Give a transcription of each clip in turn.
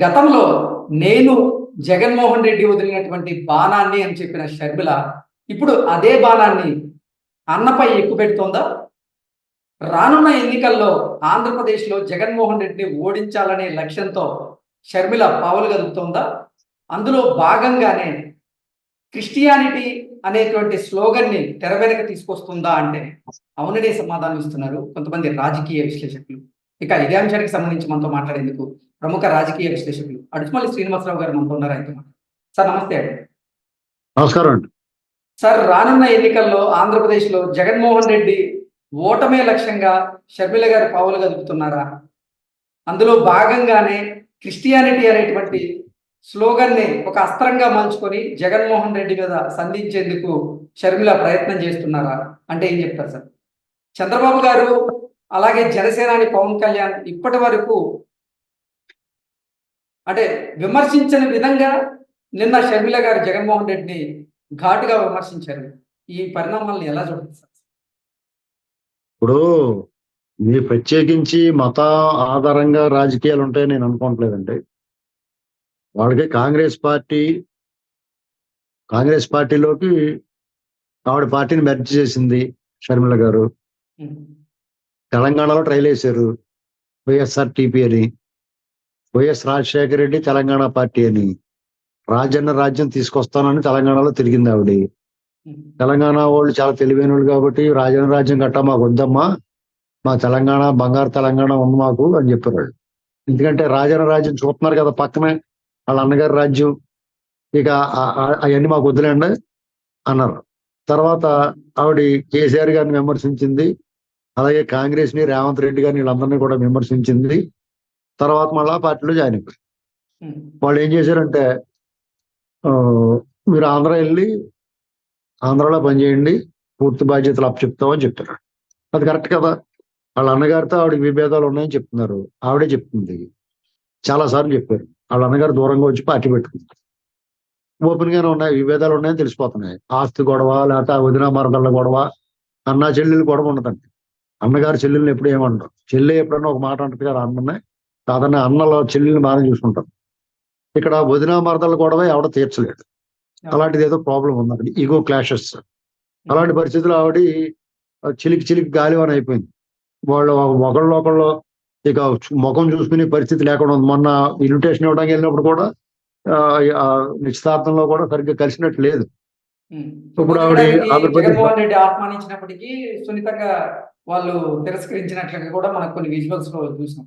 గతంలో నేను జగన్మోహన్ రెడ్డి వదిలినటువంటి బాణాన్ని అని చెప్పిన షర్మిల ఇప్పుడు అదే బాణాన్ని అన్నపై ఎక్కుపెడుతోందా? రానున్న ఎన్నికల్లో ఆంధ్రప్రదేశ్లో జగన్మోహన్ రెడ్డిని ఓడించాలనే లక్ష్యంతో షర్మిల పావులు కదుపుతోందా? అందులో భాగంగానే క్రిస్టియానిటీ అనేటువంటి స్లోగన్ని తెర వెనక తీసుకొస్తుందా అంటే అవుననే సమాధానం ఇస్తున్నారు కొంతమంది రాజకీయ విశ్లేషకులు. ఇక ఇదే అంశానికి సంబంధించి మనతో మాట్లాడేందుకు ప్రముఖ రాజకీయ విశ్లేషకులు అడుచుమల్లి శ్రీనివాసరావు గారు మనతో ఉన్నారు. అయితే సార్ నమస్తే అండి. నమస్కారం అండి. సార్, రానున్న ఎన్నికల్లో ఆంధ్రప్రదేశ్లో జగన్మోహన్ రెడ్డి ఓటమే లక్ష్యంగా షర్మిల గారు పావులు కదుపుతున్నారా? అందులో భాగంగానే క్రిస్టియానిటీ అనేటువంటి స్లోగన్ని ఒక అస్త్రంగా మలుచుకొని జగన్మోహన్ రెడ్డి మీద సంధించేందుకు షర్మిల ప్రయత్నం చేస్తున్నారా అంటే ఏం చెప్తారు సార్? చంద్రబాబు గారు అలాగే జనసేనాని పవన్ కళ్యాణ్ ఇప్పటి వరకు అంటే విమర్శించని విధంగా నిన్న షర్మిల గారు జగన్మోహన్ రెడ్డిని ఘాటుగా విమర్శించారు. ఈ పరిణామాలను ఎలా చూడవచ్చు సార్? ఇప్పుడు మీ ప్రత్యేకించి మత ఆధారంగా రాజకీయాలు ఉంటాయని నేను అనుకోవట్లేదండి. వాళ్ళకి కాంగ్రెస్ పార్టీలోకి ఆవిడ పార్టీని మెర్జ్ చేసింది షర్మిల గారు. తెలంగాణలో ట్రైల్ వేశారు వైఎస్ఆర్టీపీ అని, వైఎస్ రాజశేఖర రెడ్డి తెలంగాణ పార్టీ అని, రాజ్యం తీసుకొస్తానని తెలంగాణలో తిరిగింది ఆవిడ. తెలంగాణ వాళ్ళు చాలా తెలివైన వాళ్ళు కాబట్టి రాజ్యం గట్టా మాకు వద్దమ్మా, మా తెలంగాణ బంగారు తెలంగాణ ఉంది మాకు అని చెప్పారు వాళ్ళు. ఎందుకంటే రాజ్యం చూస్తున్నారు కదా పక్కనే వాళ్ళ అన్నగారి రాజ్యం, ఇక అవన్నీ మాకు వద్దులేండి అన్నారు. తర్వాత ఆవిడ కేసీఆర్ గారిని విమర్శించింది, అలాగే కాంగ్రెస్ ని రేవంత్ రెడ్డి గారిని వీళ్ళందరినీ కూడా విమర్శించింది. తర్వాత మళ్ళా పార్టీలో జాయిన్ అయిపోయింది. వాళ్ళు ఏం చేశారంటే మీరు ఆంధ్రాలో పనిచేయండి, పూర్తి బాధ్యతలు అప్పచెప్తామని చెప్తారు. అది కరెక్ట్ కదా. వాళ్ళ అన్నగారితో ఆవిడకి విభేదాలు ఉన్నాయని చెప్తున్నారు, ఆవిడే చెప్తుంది, చాలా సార్లు చెప్పారు. వాళ్ళ అన్నగారు దూరంగా వచ్చి పార్టీ పెట్టుకుంది. ఓపెన్ గానే ఉన్నాయి, విభేదాలు ఉన్నాయని తెలిసిపోతున్నాయి. ఆస్తి గొడవ, లేకపోతే వదిన మరదళ్ళ గొడవ, అన్న చెల్లెలు గొడవ ఉండదండి. అన్నగారు చెల్లెల్ని ఎప్పుడు ఏమంటారు, చెల్లె ఎప్పుడన్నా ఒక మాట అంటది కదా అన్ననే, కాదన్న అన్నలో చెల్లెల్ని బాగా చూసుకుంటారు. ఇక్కడ వదిన మరదళ్ళ గొడవ ఎవడ తీర్చలేడు. అలాంటిది ఏదో ప్రాబ్లం ఉంది అక్కడ, ఈగో క్లాషెస్. అలాంటి పరిస్థితుల్లో ఆవిడ చిలికి గాలివాన అయిపోయింది. వాళ్ళు ఒకళ్ళు ఇక ముఖం చూసుకునే పరిస్థితి లేకుండా ఉంది. మొన్న ఇన్విటేషన్ ఇవ్వడానికి వెళ్ళినప్పుడు కూడా నిశ్చితార్థంలో కూడా సరిగ్గా కలిసినట్టు లేదు. ఇప్పుడు ఆవిడ జగన్మోహన్ రెడ్డి ఆహ్వానించినప్పటికీ సున్నితంగా వాళ్ళు తిరస్కరించినట్లుగా కూడా మనకు కొన్ని విజువల్స్ లో చూసాం.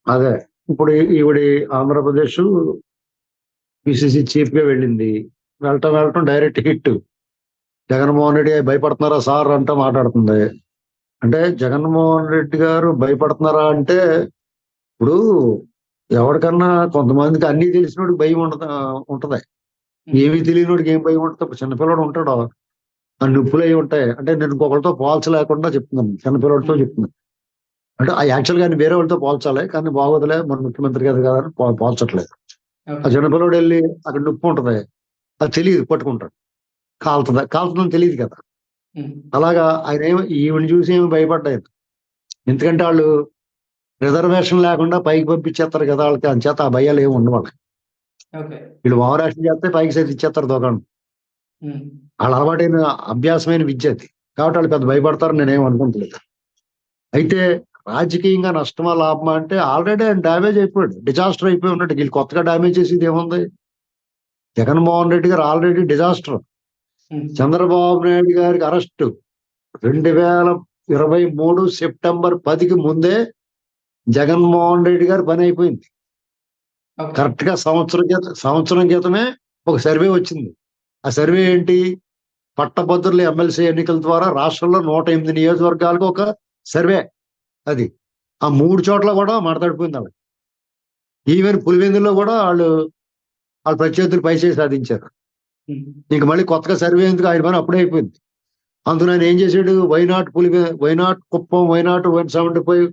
అదే ఇప్పుడు ఈవిడ ఆంధ్రప్రదేశ్ పిసిసి చీఫ్ గా వెళ్ళింది. వెళ్ళటం డైరెక్ట్ హిట్. జగన్మోహన్ రెడ్డి భయపడుతున్నారా సార్ అంటూ మాట్లాడుతుంది. అంటే జగన్మోహన్ రెడ్డి గారు భయపడుతున్నారా అంటే, ఇప్పుడు ఎవరికన్నా కొంతమందికి అన్ని తెలిసినోడికి భయం ఉంటది, ఏమీ తెలియనోడికి ఏం భయం ఉంటుంది. ఇప్పుడు చిన్నపిల్లడు ఉంటాడు, ఆ నొప్పులు అవి ఉంటాయి. అంటే నేను ఇంకొకరితో పోల్చలేకుండా చెప్తున్నాను, చిన్నపిల్లడితో చెప్తున్నాను. అంటే ఆ యాక్చువల్గా ఆయన వేరే వాళ్ళతో పోల్చాలి, కానీ బాగోదులే మన ముఖ్యమంత్రి గారు కదా అని పోల్చట్లేదు. ఆ చిన్నపిల్లడు వెళ్ళి అక్కడ నొప్పి ఉంటది, అది తెలియదు, పట్టుకుంటాడు, కాలుతుందని తెలియదు కదా. అలాగా ఆయన ఈవిని చూసి ఏమి భయపడ్డాయి. ఎందుకంటే వాళ్ళు రిజర్వేషన్ లేకుండా పైకి పంపించేస్తారు కదా, వాళ్ళకి అంచేత ఆ భయాలు ఏమి ఉండవు వాళ్ళకి. వీళ్ళు ఓవర్ యాక్షన్ చేస్తే పైకి సైతం ఇచ్చేస్తారు దోకాణం. వాళ్ళ అలవాటైన అభ్యాసమైన విద్య అది, కాబట్టి వాళ్ళు పెద్ద భయపడతారు నేనేం అనుకుంటలేదు. అయితే రాజకీయంగా నష్టమా లాభమా అంటే ఆల్రెడీ ఆయన డ్యామేజ్ అయిపోయాడు, డిజాస్టర్ అయిపోయి ఉన్నాడు. వీళ్ళు కొత్తగా డ్యామేజ్ చేసేది ఏముంది? జగన్మోహన్ రెడ్డి గారు ఆల్రెడీ డిజాస్టర్. చంద్రబాబు నాయుడు గారికి అరెస్టు 2023 సెప్టెంబర్ 10కి ముందే జగన్మోహన్ రెడ్డి గారి పని అయిపోయింది. కరెక్ట్ గా సంవత్సరం క్రితమే ఒక సర్వే వచ్చింది. ఆ సర్వే ఏంటి? పట్టభద్రుల ఎమ్మెల్సీ ఎన్నికల ద్వారా రాష్ట్రంలో 108 నియోజకవర్గాలకు ఒక సర్వే. అది ఆ 3 చోట్ల కూడా మాట్లాడిపోయింది ఆవిడ. ఈవెన్ పులివెందులో కూడా వాళ్ళు ప్రత్యర్థులు పైచేసి సాధించారు. ఇంక మళ్ళీ కొత్తగా సర్వే ఎందుకు, ఆయన పని అప్పుడే అయిపోయింది. అందులో ఆయన ఏం చేశాడు? వైనాట్ కుప్పం, వైనాట్ 175,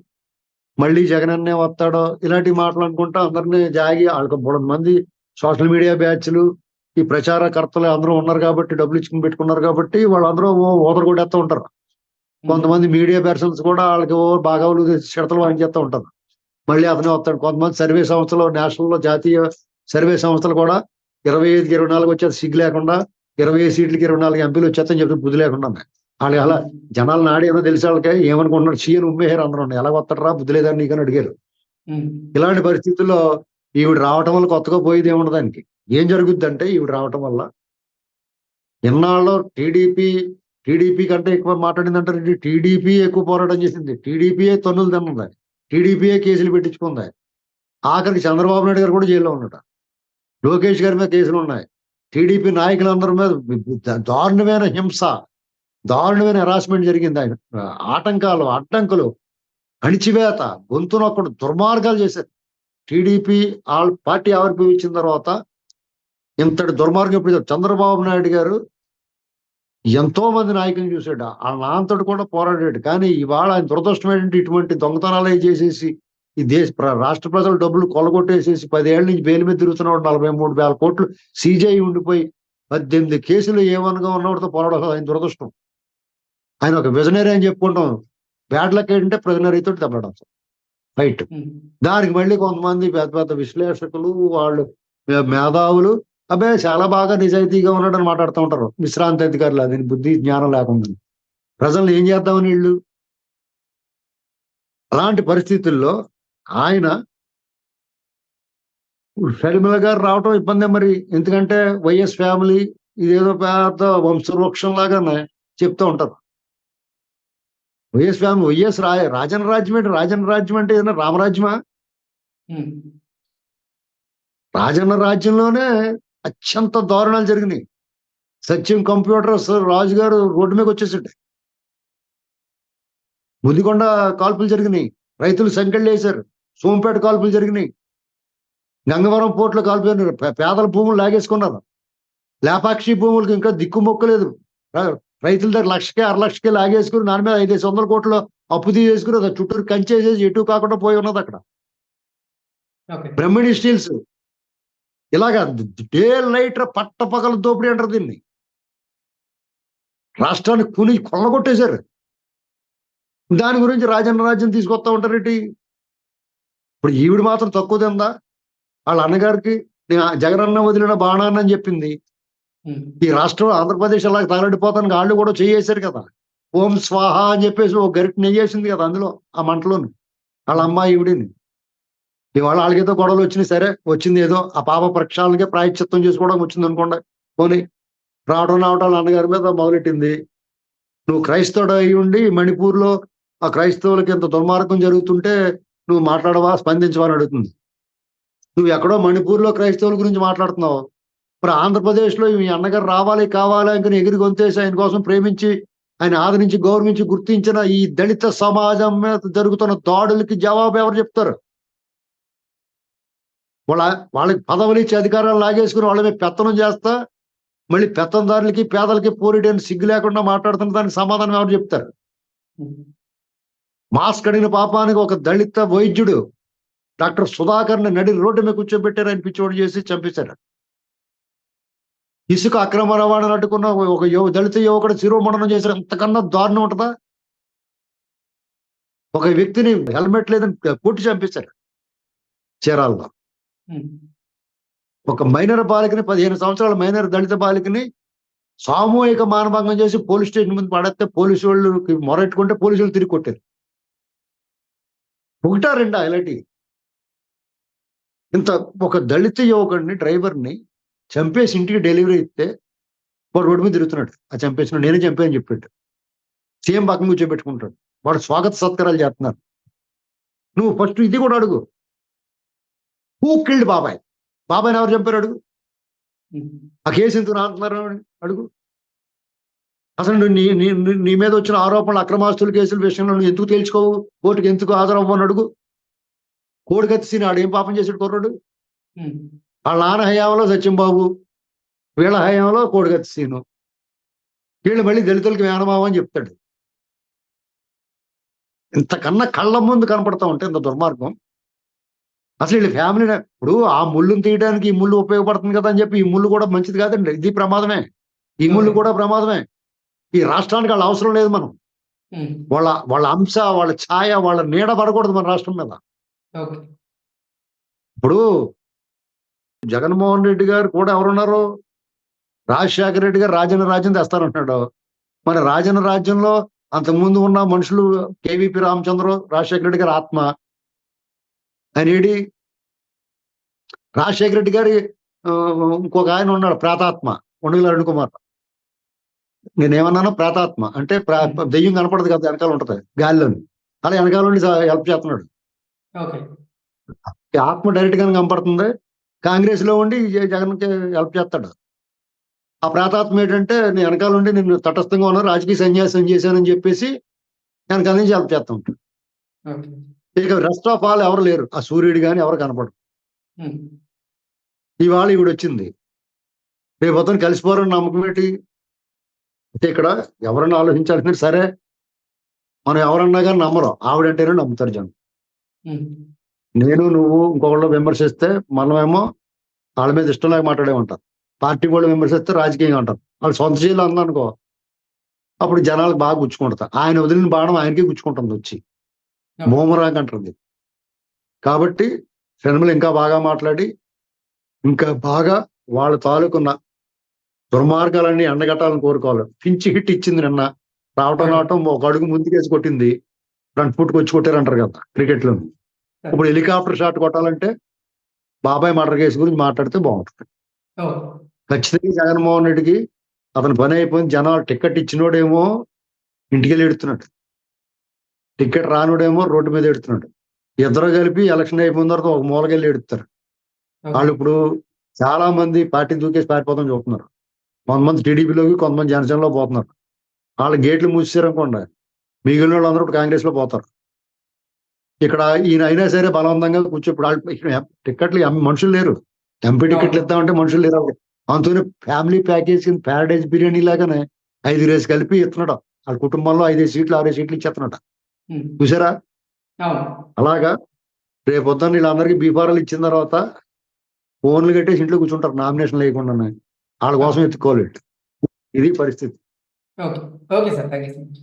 మళ్ళీ జగన్ అన్నే వస్తాడో, ఇలాంటి మాటలు అనుకుంటా అందరినీ జాగి వాళ్ళకి 3 మంది సోషల్ మీడియా బ్యాచ్లు, ఈ ప్రచారకర్తలు అందరూ ఉన్నారు కాబట్టి, డబ్బులు ఇచ్చుకుని పెట్టుకున్నారు కాబట్టి వాళ్ళందరూ ఓదరు కొట్టేస్తూ ఉంటారు. కొంతమంది మీడియా పర్సన్స్ కూడా వాళ్ళకి బాగా చిడతలు వాయించేస్తూ ఉంటారు. మళ్ళీ అతనే వస్తాడు. కొంతమంది సర్వే సంస్థలు, నేషనల్లో జాతీయ సర్వే సంస్థలు కూడా 25కి 24 వచ్చేది సిగ్గు లేకుండా, 25 సీట్లకి 24 ఎంపీలు వచ్చేస్తని చెప్పి బుద్ధి లేకుండా ఉన్నాయి. వాళ్ళు అలా జనాలు నాడి ఏదో తెలిసే వాళ్ళకి ఏమనుకుంటున్నారు, సీఎన్ ఉమ్మేహారు అందరూ ఎలా వస్తాడరా బుద్ధి లేదని నీకని అడిగారు. ఇలాంటి పరిస్థితుల్లో ఈవిడ రావటం వల్ల కొత్తగా పోయేది ఏముండదు దానికి. ఏం జరుగుద్ది అంటే ఈవిడ రావటం వల్ల ఇన్నాళ్ళు టీడీపీ కంటే ఎక్కువ మాట్లాడిందంటారు. టీడీపీ ఎక్కువ పోరాటం చేసింది, టీడీపీయే తన్నులు తిన్నది, టీడీపీయే కేసులు పెట్టించుకుంది. ఆఖరికి చంద్రబాబు నాయుడు గారు కూడా జైల్లో ఉన్నాడు, లోకేష్ గారి మీద కేసులు ఉన్నాయి, టీడీపీ నాయకులందరి మీద దారుణమైన హింస, దారుణమైన హెరాస్మెంట్ జరిగింది. ఆయన ఆటంకాలు, అడ్డంకులు, అణిచివేత, గొంతు నొక్కడు, దుర్మార్గాలు చేశారు. టీడీపీ పార్టీ ఆవిర్భవించిన తర్వాత ఇంతటి దుర్మార్గం ఇప్పుడు చంద్రబాబు నాయుడు గారు ఎంతో మంది నాయకులను చూశాడు, ఆ నాంతటి కూడా పోరాడాడు. కానీ ఇవాళ ఆయన దురదృష్టం ఏంటంటే ఇటువంటి దొంగతనాలే చేసేసి ఈ రాష్ట్ర ప్రజల డబ్బులు కొలగొట్టేసేసి 10 ఏళ్ల నుంచి బెయిల్ మీద తిరుగుతున్నాడు. 43,000 కోట్లు సీజీఐ ఉండిపోయి 18 కేసులు ఏమనగా ఉన్నవాడితో పోరాడదు. ఆయన దురదృష్టం. ఆయన ఒక విజనరీ అని చెప్పుకుంటాం, బ్యాడ్ లక్ ఏంటంటే ప్రిజనరీతో దెబ్బడం రైట్. దానికి మళ్ళీ కొంతమంది పెద్ద పెద్ద విశ్లేషకులు, వాళ్ళు మేధావులు అబ్బాయి చాలా బాగా నిజాయితీగా ఉన్నాడని మాట్లాడుతూ ఉంటారు. విశ్రాంతి అధికారులు, అది బుద్ధి జ్ఞానం లేకుండా ప్రజలను ఏం చేద్దామని వీళ్ళు. అలాంటి పరిస్థితుల్లో ఆయన షర్మిల గారు రావటం ఇబ్బందే మరి. ఎందుకంటే వైఎస్ ఫ్యామిలీ ఇదేదో పెద్ద వంశవృక్షం లాగా చెప్తూ ఉంటారు. వైఎస్ ఫ్యామిలీ, రాజన్న రాజ్యం అంటే ఏదైనా రామరాజ్యమా? రాజన్న రాజ్యంలోనే అత్యంత దారుణాలు జరిగినాయి. సత్యం కంప్యూటర్స్ రాజు గారు రోడ్డు మీదకి వచ్చేసాడు, ముదికొండ కాల్పులు జరిగినాయి, రైతులు సంకెళ్ళు వేశారు, సోంపేట కాల్పులు జరిగినాయి, గంగవరం పోర్టులో కాల్పు, పేదల భూములు లాగేసుకున్నారు, లేపాక్షి భూములకు ఇంకా దిక్కుమొక్కలేదు, రైతుల దగ్గర 1,00,000కి 6,00,000కి లాగేసుకుని దాని మీద 500 కోట్లు అప్పు తీసేసుకుని అది చుట్టూరు కంచేసేసి ఎటు కాకుండా పోయి ఉన్నది అక్కడ. బ్రహ్మణి స్టీల్స్ ఇలాగా డే నైట్ పట్ట పగల దోపిడీ అంటారు దీన్ని. రాష్ట్రాన్ని కొల్లగొట్టేశారు. దాని గురించి రాజన్న రాజ్యం తీసుకొస్తా ఉంటారేంటి? ఇప్పుడు ఈవిడ మాత్రం తక్కువ తిందా? వాళ్ళ అన్నగారికి జగనన్న వదిలిన బాణాన్ని అని చెప్పింది. ఈ రాష్ట్రం ఆంధ్రప్రదేశ్ అలాగే తగలడిపోతానికి వాళ్ళు కూడా చేయేశారు కదా. ఓం స్వాహ అని చెప్పేసి ఒక గరిట నెయ్యేసింది కదా అందులో, ఆ మంటలోని వాళ్ళ అమ్మాయి ఈవిడిని. ఇవాళ వాళ్ళకేదో గొడవలు వచ్చినాయి, సరే వచ్చింది ఏదో ఆ పాప ప్రక్షాళనకే ప్రాయశ్చిత్తం చేసుకోవడం వచ్చింది అనుకోండి. పోనీ రావడం అన్నగారి మీద మొదలెట్టింది. నువ్వు క్రైస్తవుడు అయి ఉండి మణిపూర్లో ఆ క్రైస్తవులకి ఎంత దుర్మార్గం జరుగుతుంటే నువ్వు మాట్లాడవా, స్పందించవా అని అడుగుతుంది. నువ్వు ఎక్కడో మణిపూర్లో క్రైస్తవుల గురించి మాట్లాడుతున్నావు, మరి ఆంధ్రప్రదేశ్లో మీ అన్నగారు రావాలి కావాలి అని ఎగిరి గొంతేసి ఆయన కోసం ప్రేమించి ఆయన ఆదరించి గౌరవించి గుర్తించిన ఈ దళిత సమాజం మీద జరుగుతున్న దాడులకి జవాబు ఎవరు చెప్తారు? వాళ్ళకి పదవులు ఇచ్చి అధికారాలు లాగేసుకుని వాళ్ళ మీద పెత్తనం చేస్తా మళ్ళీ పెత్తందారులకి పేదలకి పోరీడని సిగ్గు లేకుండా మాట్లాడుతున్న దానికి సమాధానం ఎవరు చెప్తారు? మాస్క్ అడిగిన పాపానికి ఒక దళిత వైద్యుడు డాక్టర్ సుధాకర్ని నడి రోడ్డు మీద కూర్చోబెట్టారు, ఆయన పిచ్చోడు చేసి చంపేశారు. ఇసుక అక్రమ రవాణాను అడ్డుకున్న ఒక దళిత యువకుడు శిరోమండనం చేశారు. అంతకన్నా దారుణం ఉంటుందా? ఒక వ్యక్తిని హెల్మెట్ లేదని కొట్టి చంపేశారు చీరాల్లో. ఒక మైనర్ బాలికని, 15 సంవత్సరాల మైనర్ దళిత బాలికని సామూహిక మానభంగం చేసి పోలీస్ స్టేషన్ ముందు పడేస్తే పోలీసు వాళ్ళు మొరెట్టుకుంటే పోలీసులు తిరిగి కొట్టారు. ఒకటా రెండా ఇలాంటి? ఇంత ఒక దళిత యువకుడిని డ్రైవర్ని చంపేసి ఇంటికి డెలివరీ ఇస్తే వాడు రోడ్డు మీద తిరుగుతున్నాడు. ఆ చంపేసిన నేనే చంపాను చెప్పాడు. సీఎం పక్కన కూర్చోబెట్టుకుంటాడు. వాడు స్వాగత సత్కారాలు చేస్తున్నారు. నువ్వు ఫస్ట్ ఇది కూడా అడుగు, హూ కిల్డ్ బాబాయ్? బాబాయ్ని ఎవరు చంపారు అడుగు. ఆ కేసు ఎందుకు రాంటున్నారు అడుగు. అసలు నీ మీద వచ్చిన ఆరోపణలు అక్రమాస్తుల కేసుల విషయంలో నువ్వు ఎందుకు తేల్చుకోవు? కోర్టుకు ఎందుకు హాజరవ్వని అడుగు. కోడికత్తిసిన ఆడు ఏం పాపం చేసాడు కుర్రాడు? వాళ్ళ నాన్న హయాంలో సత్యంబాబు, వీళ్ళ హయాంలో కోడికత్తిసీను, వీళ్ళు మళ్ళీ దళితులకి మేనమావ అని చెప్తాడు. ఇంతకన్నా కళ్ళ ముందు కనపడతా ఉంటే ఇంత దుర్మార్గం. అసలు వీళ్ళ ఫ్యామిలీ ఇప్పుడు ఆ ముళ్ళుని తీయడానికి ఈ ముళ్ళు ఉపయోగపడుతుంది కదా అని చెప్పి ఈ ముళ్ళు కూడా మంచిది కాదండి. ఇది ప్రమాదమే, ఈ ముళ్ళు కూడా ప్రమాదమే. ఈ రాష్ట్రానికి వాళ్ళ అవసరం లేదు. మనం వాళ్ళ అంశ, వాళ్ళ ఛాయ, వాళ్ళ నీడ పడకూడదు మన రాష్ట్రం మీద. ఓకే. ఇప్పుడు జగన్మోహన్ రెడ్డి గారు కూడా ఎవరున్నారు? రాజశేఖర రెడ్డి గారు రాజన్న రాజ్యం తెస్తారంటున్నాడు. మరి రాజన్న రాజ్యంలో అంతకుముందు ఉన్న మనుషులు కేవీపీ రామచంద్ర, రాజశేఖర రెడ్డి గారి ఆత్మ. ఆయన ఏడి? రాజశేఖర రెడ్డి గారి ఇంకొక ఆయన ఉన్నాడు ప్రేతాత్మ, ఉండగల అరుణ్ కుమార్. నేనేమన్నాను? ప్రేతాత్మ అంటే దెయ్యం కనపడదు కదా, వెనకాల ఉంటది గాలిలోని. అలా వెనకాల నుండి హెల్ప్ చేస్తున్నాడు. ఓకే. ఈ ఆత్మ డైరెక్ట్ గానే కనపడుతుంది. కాంగ్రెస్ లో ఉండి జగన్కి హెల్ప్ చేస్తాడు. ఆ ప్రేతాత్మ ఏంటంటే నేను వెనకాల నుండి నేను తటస్థంగా ఉన్నా, రాజకీయ సన్యాసం చేశానని చెప్పేసి వెనకాల నుంచి హెల్ప్ చేస్తా ఉంటాడు. ఓకే. ఇక రెస్ట్ ఆఫ్ ఆల్ ఎవరు లేరు. ఆ సూర్యుడు కానీ ఎవరు కనపడరు. హ్మ్. ఇవాళ ఈవిడ వచ్చింది, రేపు పొద్దున కలిసిపోరని నమ్మకం ఏంటి? అంటే ఇక్కడ ఎవరన్నా ఆలోచించాలంటే సరే, మనం ఎవరన్నా కానీ నమ్మరు, ఆవిడంటేనే నమ్ముతారు జనం. హ్మ్. నేను నువ్వు ఇంకొకళ్ళు విమర్శిస్తే మనమేమో వాళ్ళ మీద ఇష్టం లేక మాట్లాడేమంటారు. పార్టీ వాళ్ళు విమర్శిస్తే రాజకీయంగా అంటారు. వాళ్ళు సొంత చేయాలి అందనుకో, అప్పుడు జనాలకు బాగా గుచ్చుకుంటారు. ఆయన వదిలిన బాణం ఆయనకే గుచ్చుకుంటుంది వచ్చి, ఓకే. బూమరాంగ్ అంటుంది. కాబట్టి షర్మిల ఇంకా బాగా మాట్లాడి ఇంకా బాగా వాళ్ళ తాలూకున్న దుర్మార్గాలన్నీ ఎండగట్టాలని కోరుకోవాలి. పించి హిట్ ఇచ్చింది నిన్న. రావటం ఒక అడుగు ముందుకేసి కొట్టింది. ఫ్రంట్ ఫుట్ వచ్చి కొట్టారంటారు కదా క్రికెట్ లో. ఇప్పుడు హెలికాప్టర్ షాట్ కొట్టాలంటే బాబాయ్ మర్డర్ కేసు గురించి మాట్లాడితే బాగుంటుంది. ఓకే. ఖచ్చితంగా జగన్మోహన్ రెడ్డికి అతని పని అయిపోయింది. జనాలు టికెట్ ఇచ్చినోడేమో ఇంటికి వెళ్ళి ఎడుతున్నాడు, టికెట్ రానుడేమో రోడ్డు మీద ఎడుతున్నాడు. ఇద్దరు కలిపి ఎలక్షన్ అయిపోయిన తర్వాత ఒక మూలకెళ్ళి ఎడుతారు. వాళ్ళు ఇప్పుడు చాలా మంది పార్టీని దూకేసి పారిపోతాం చూస్తున్నారు. కొంతమంది టీడీపీలోకి, కొంతమంది జనసేనలో పోతున్నారు. వాళ్ళ గేట్లు మూసేసారనుకోండి, మిగిలిన వాళ్ళు అందరూ కాంగ్రెస్ లో పోతారు. ఇక్కడ ఈయన అయినా సరే బలవంతంగా ఇప్పుడు వాళ్ళు టికెట్లు మనుషులు లేరు. ఎంపీ టికెట్లు ఇద్దామంటే మనుషులు లేరు. అందుకని ఫ్యామిలీ ప్యాకేజ్ కింద ప్యారడైజ్ బిర్యానీ లాగానే 5 రేసి కలిపి ఇస్తున్నాడు. వాళ్ళ కుటుంబంలో 5 సీట్లు 6 సీట్లు ఇచ్చేస్తున్నాడు. చూసారా? అలాగా రేపొద్దున వీళ్ళందరికీ బీఫారాలు ఇచ్చిన తర్వాత ఫోన్లు కట్టేసి ఇంట్లో కూర్చుంటారు నామినేషన్ లేకుండానే. వాళ్ళ కోసం ఎత్తుకోలేదు. ఇది పరిస్థితి. Okay. Okay sir. Thank you so much.